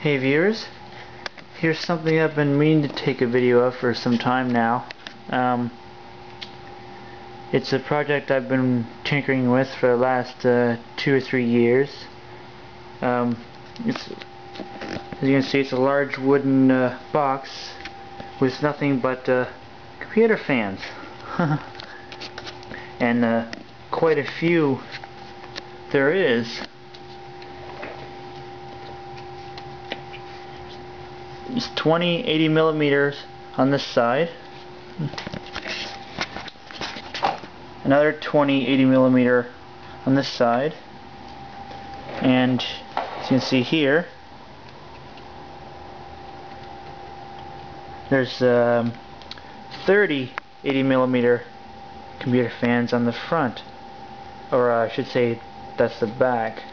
Hey viewers, here's something I've been meaning to take a video of for some time now. It's a project I've been tinkering with for the last 2 or 3 years. As you can see, it's a large wooden box with nothing but computer fans. And quite a few there is. It's 20 80 millimeters on this side, another 20 80 millimeter on this side, and as you can see here, there's 30 80 millimeter computer fans on the front, or I should say that's the back.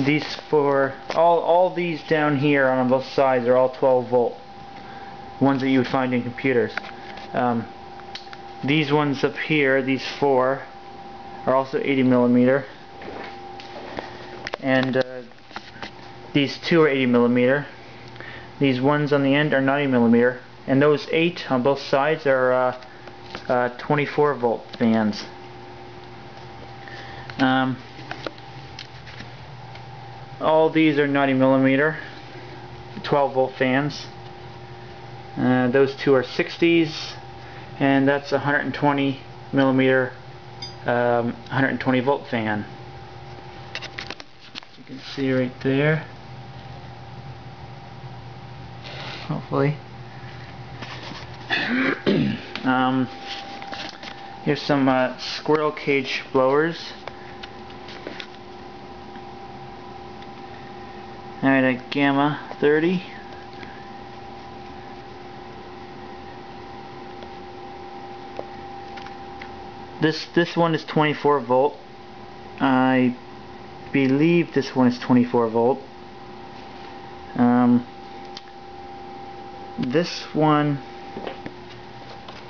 These for all these down here on both sides are all 12 volt ones that you would find in computers. These ones up here, these 4, are also 80 millimeter, and these 2 are 80 millimeter. These ones on the end are 90 millimeter, and those 8 on both sides are 24 volt fans. All these are 90 millimeter 12 volt fans. Those 2 are 60s, and that's 120 millimeter 120 volt fan. You can see right there, hopefully. Here's some squirrel cage blowers. Alright, a Gamma 30. This one is 24 volt. I believe this one is 24 volt. This one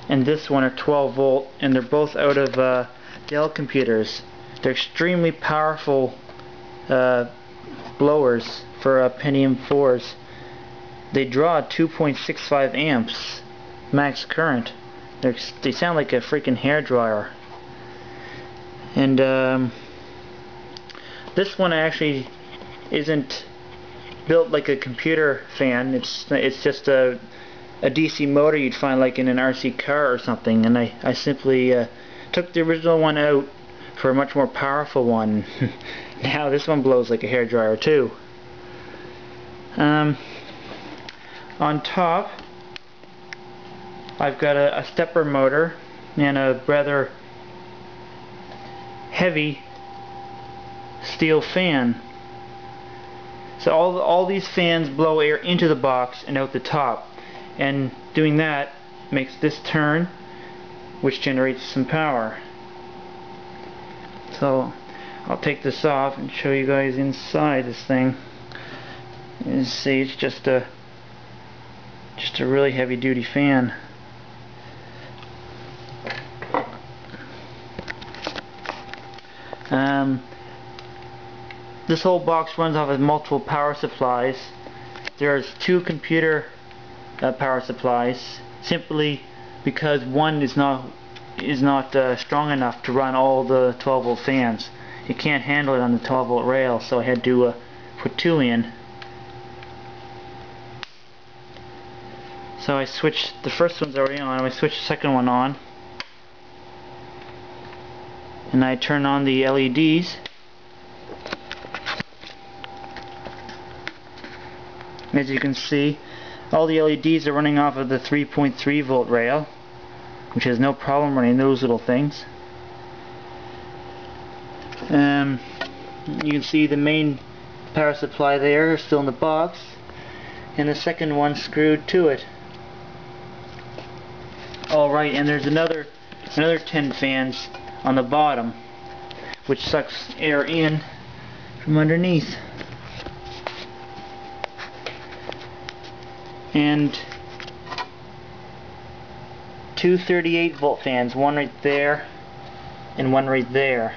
and this one are 12 volt, and they're both out of Dell computers. They're extremely powerful blowers for Pentium 4s. They draw 2.65 amps max current. They sound like a freaking hairdryer. And this one actually isn't built like a computer fan. It's just a DC motor you'd find like in an RC car or something. And I simply took the original one out for a much more powerful one. Now this one blows like a hairdryer too. On top, I've got a stepper motor and a rather heavy steel fan. So all these fans blow air into the box and out the top, and doing that makes this turn, which generates some power. So I'll take this off and show you guys inside this thing. You see, it's just a really heavy duty fan. This whole box runs off of multiple power supplies. There's 2 computer power supplies, simply because one is not strong enough to run all the 12 volt fans. You can't handle it on the 12 volt rail, so I had to put 2 in. So I switched, the first one's already on, I switched the second one on, and I turn on the LEDs. As you can see, all the LEDs are running off of the 3.3 volt rail, which has no problem running those little things. You can see the main power supply there is still in the box, and the second one screwed to it. Alright, and there's another 10 fans on the bottom, which sucks air in from underneath. And 2 38 volt fans, one right there and one right there.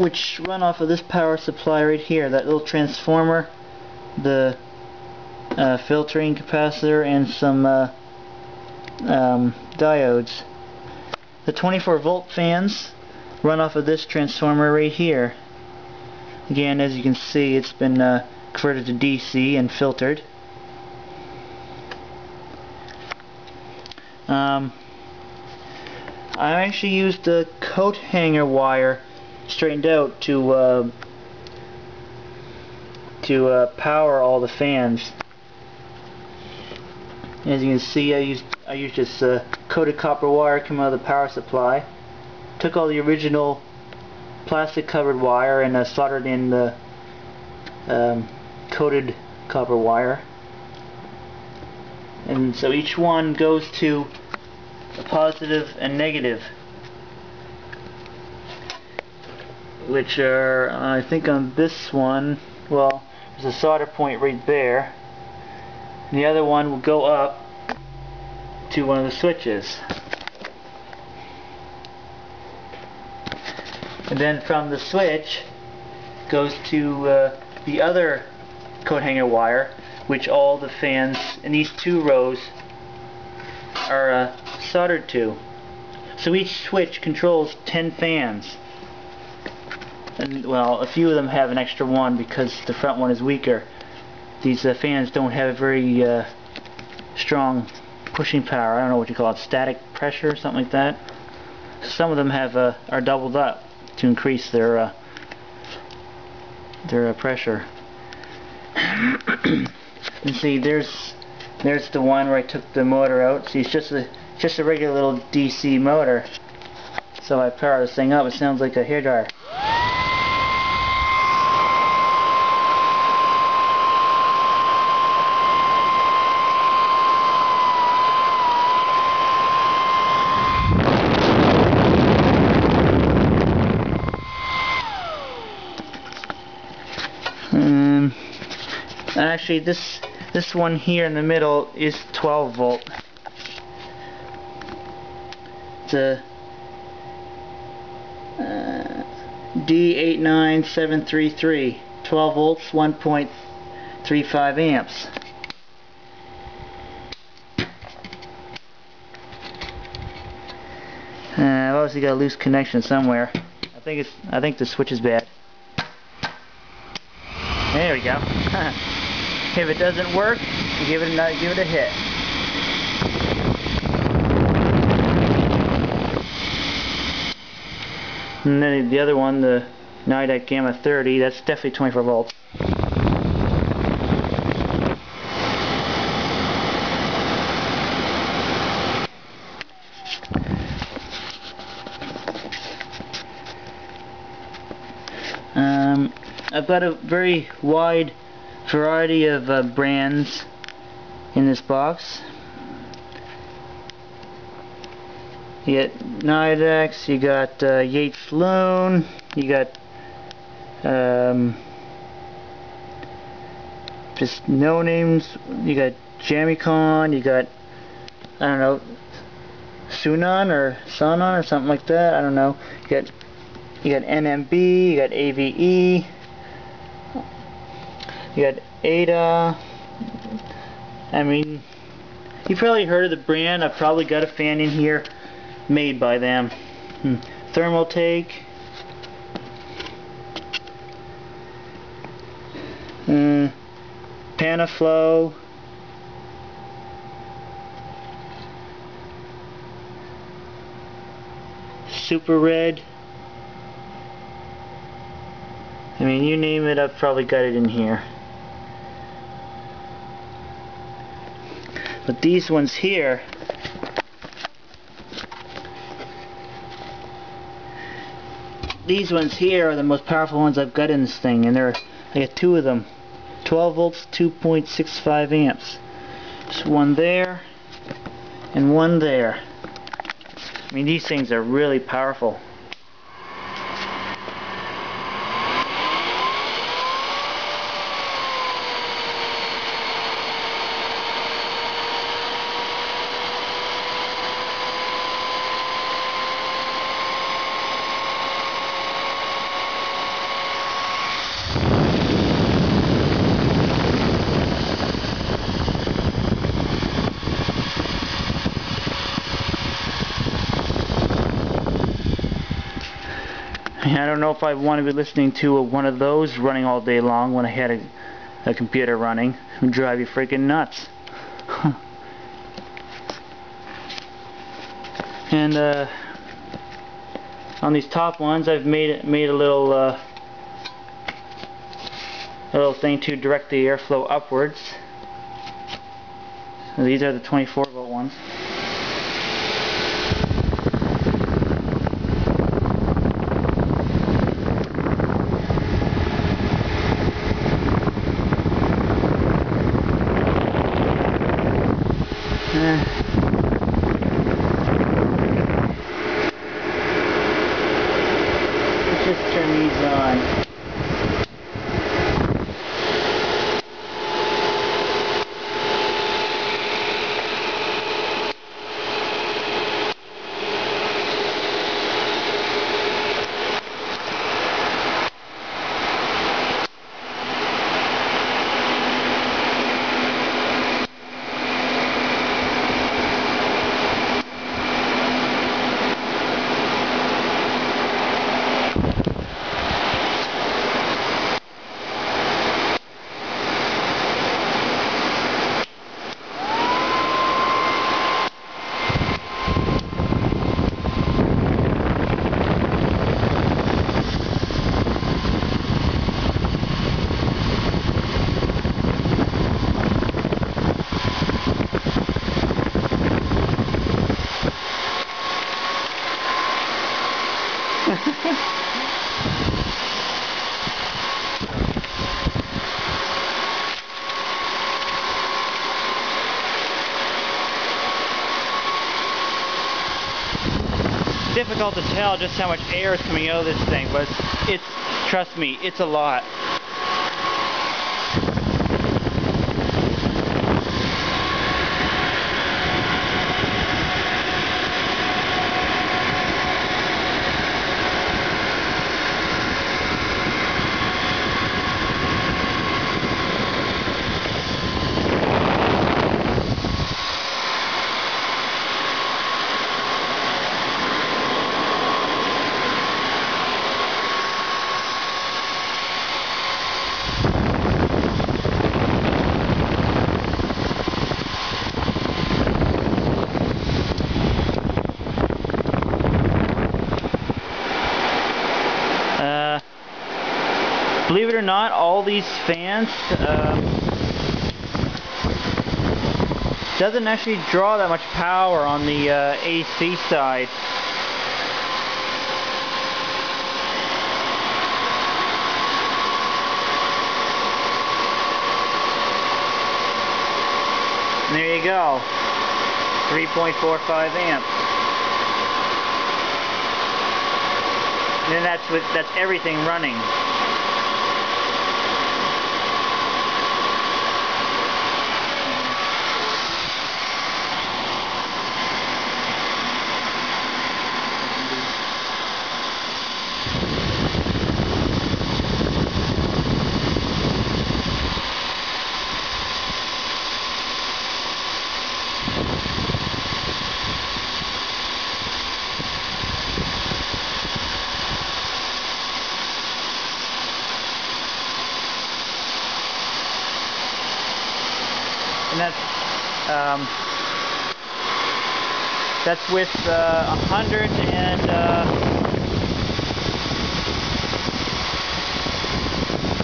which run off of this power supply right here, that little transformer, the filtering capacitor, and some diodes. The 24 volt fans run off of this transformer right here. Again, as you can see, it's been converted to DC and filtered. I actually used the coat hanger wire straightened out to power all the fans. As you can see, I used this coated copper wire coming out of the power supply. Took all the original plastic covered wire and soldered in the coated copper wire. And so each one goes to a positive and negative, which are, I think on this one, well, there's a solder point right there, and the other one will go up to one of the switches. And then from the switch goes to the other coat hanger wire, which all the fans in these two rows are soldered to. So each switch controls 10 fans. And well, a few of them have an extra one because the front one is weaker. These fans don't have a very strong pushing power. I don't know what you call it, static pressure or something like that. Some of them have are doubled up to increase their pressure. And see, there's the one where I took the motor out. See, it's just a regular little DC motor. So I power this thing up. It sounds like a hairdryer. Actually, this one here in the middle is 12 volt. It's a D89733, 12 volts, 1.35 amps. I've obviously got a loose connection somewhere. I think the switch is bad. There we go. If it doesn't work, give it a hit. And then the other one, the Nidec Gamma 30, that's definitely 24 volts. I've got a very wide variety of brands in this box. You got Nidex, you got Yates Loon, you got just no names, you got Jamicon, you got, I don't know, Sunon or Sonon or something like that, I don't know. You got NMB, you got AVE, you got Ada. I mean, you've probably heard of the brand. I've probably got a fan in here made by them. Thermaltake, Panaflow, Super Red. I mean, you name it, I've probably got it in here. But these ones here, are the most powerful ones I've got in this thing, and I got two of them. 12 volts, 2.65 amps. Just one there, and one there. I mean, these things are really powerful. I don't know if I want to be listening to one of those running all day long when I had a computer running. It would drive you freaking nuts. And on these top ones, I've made a little thing to direct the airflow upwards. So these are the 24-volt ones. Let's just turn these on. Difficult to tell just how much air is coming out of this thing, but it's trust me, it's a lot. Believe it or not, all these fans doesn't actually draw that much power on the AC side. And there you go, 3.45 amps. And then that's everything running. And that's with 100 and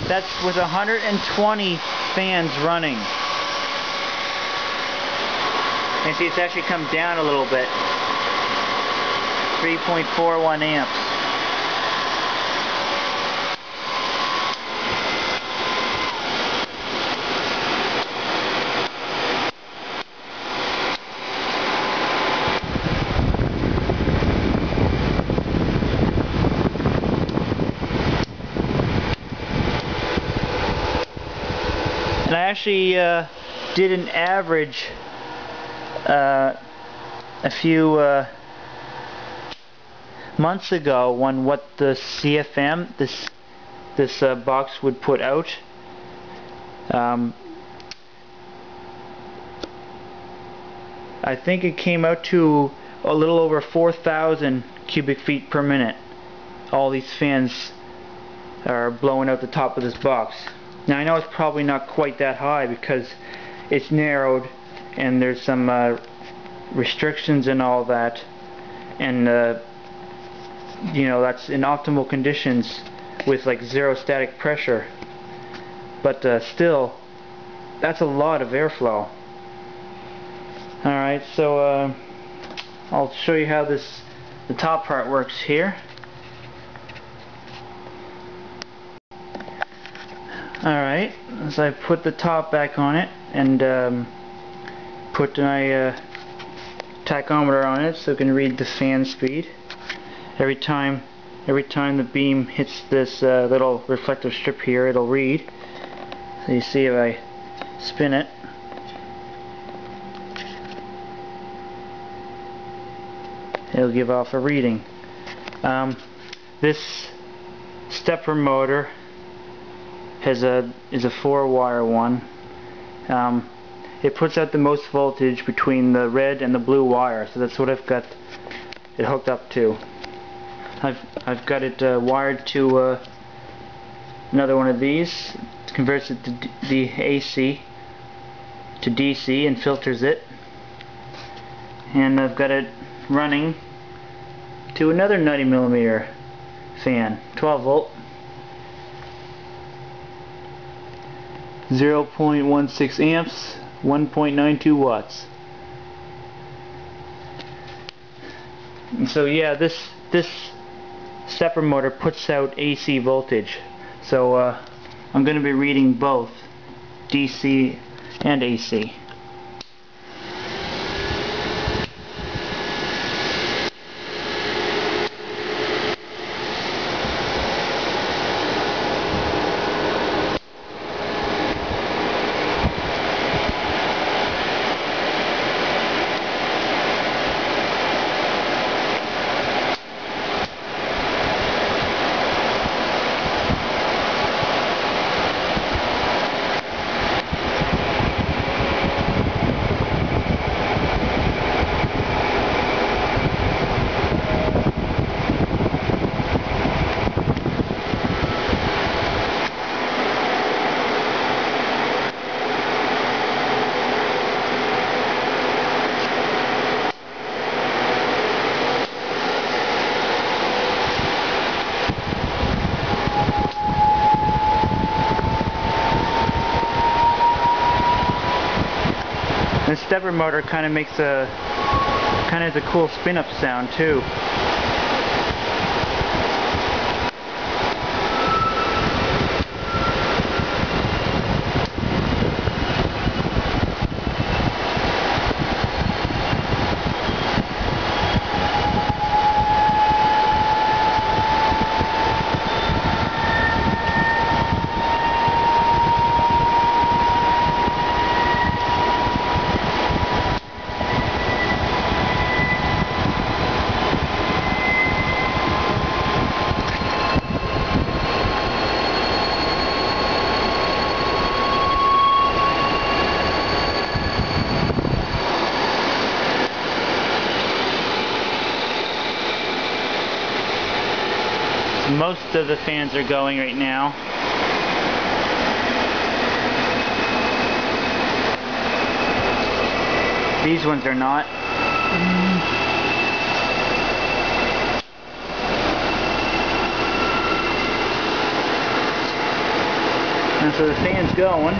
that's with 120 fans running. And see, it's actually come down a little bit. 3.41 amps. And I actually did an average a few months ago on what the CFM, this box would put out. I think it came out to a little over 4,000 cubic feet per minute. all these fans are blowing out the top of this box. Now I know it's probably not quite that high because it's narrowed and there's some restrictions and all that, and you know, that's in optimal conditions with like zero static pressure, but still that's a lot of airflow. Alright, so I'll show you how the top part works here. Alright, so I put the top back on it and put my tachometer on it so it can read the fan speed. Every time the beam hits this little reflective strip here, it'll read. So you see if I spin it, it'll give off a reading. This stepper motor is a 4-wire one. It puts out the most voltage between the red and the blue wire, so that's what I've got it hooked up to. I've got it wired to another one of these. It converts it to the AC to DC and filters it, and I've got it running to another 90mm fan, 12 volt, 0.16 amps, 1.92 watts. And so yeah, this stepper motor puts out AC voltage, so I'm going to be reading both DC and AC. This stepper motor kind of has a cool spin-up sound too. Most of the fans are going right now. These ones are not. And so the fan's going.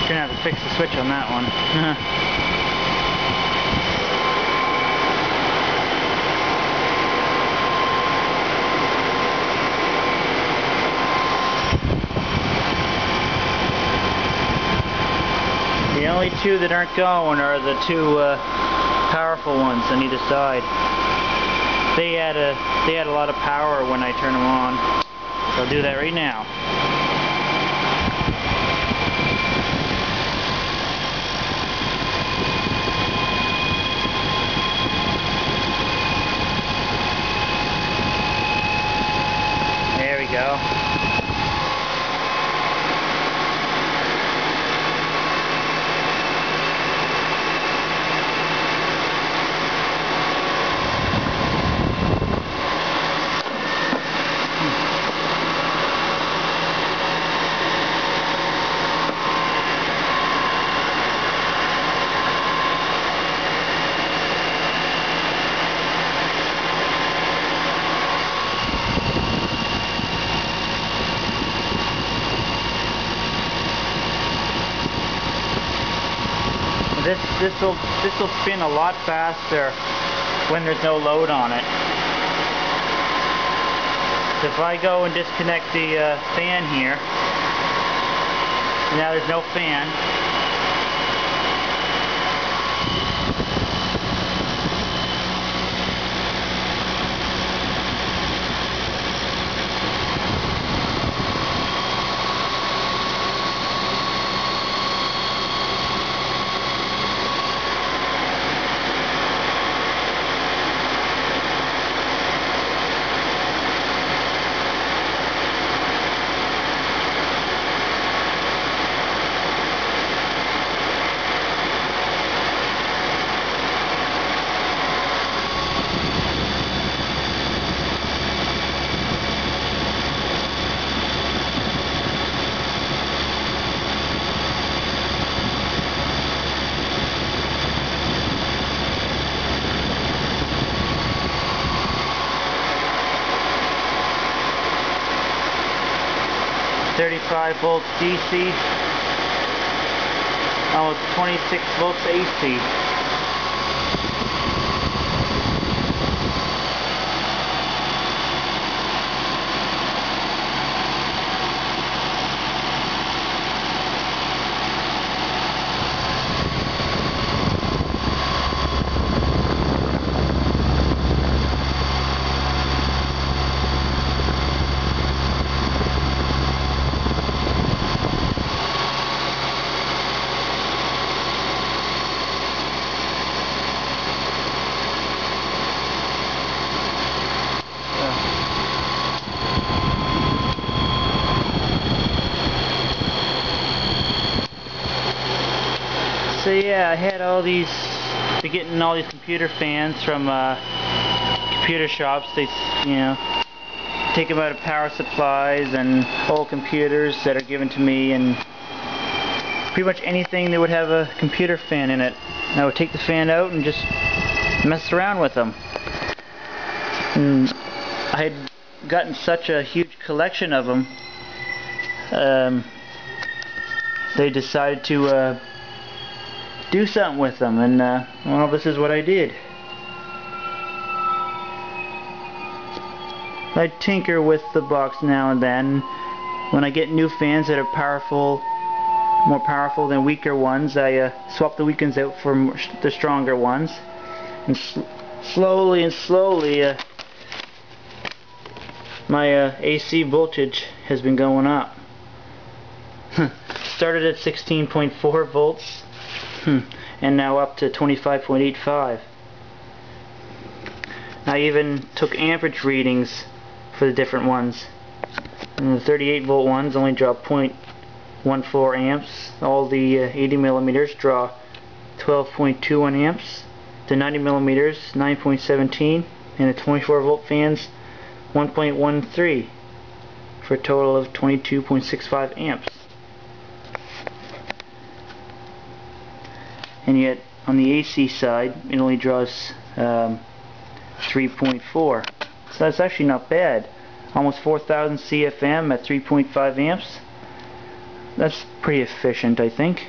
Gonna have to fix the switch on that one. The only two that aren't going are the two powerful ones on either side. they add a lot of power when I turn them on. So I'll do that right now. There we go. This will spin a lot faster when there's no load on it. So if I go and disconnect the fan here, now there's no fan. 35 volts DC, almost 26 volts AC. So yeah, I had been getting all these computer fans from computer shops. They, take them out of power supplies and old computers that are given to me, and pretty much anything that would have a computer fan in it. And I would take the fan out and just mess around with them. And I had gotten such a huge collection of them, they decided to do something with them, and well, this is what I did. I tinker with the box now and then. When I get new fans that are more powerful than weaker ones, I swap the weak ones out for the stronger ones, and slowly my AC voltage has been going up. Started at 16.4 volts and now up to 25.85. I even took amperage readings for the different ones. And the 38 volt ones only draw 0.14 amps. All the 80 millimeters draw 12.21 amps. The 90 millimeters 9.17, and the 24 volt fans 1.13, for a total of 22.65 amps. And yet on the AC side it only draws 3.4, so that's actually not bad. Almost 4,000 CFM at 3.5 amps. That's pretty efficient, I think.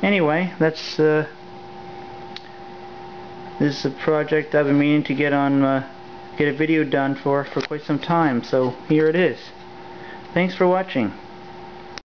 Anyway, this is a project I've been meaning to get a video done for quite some time, so here it is. Thanks for watching.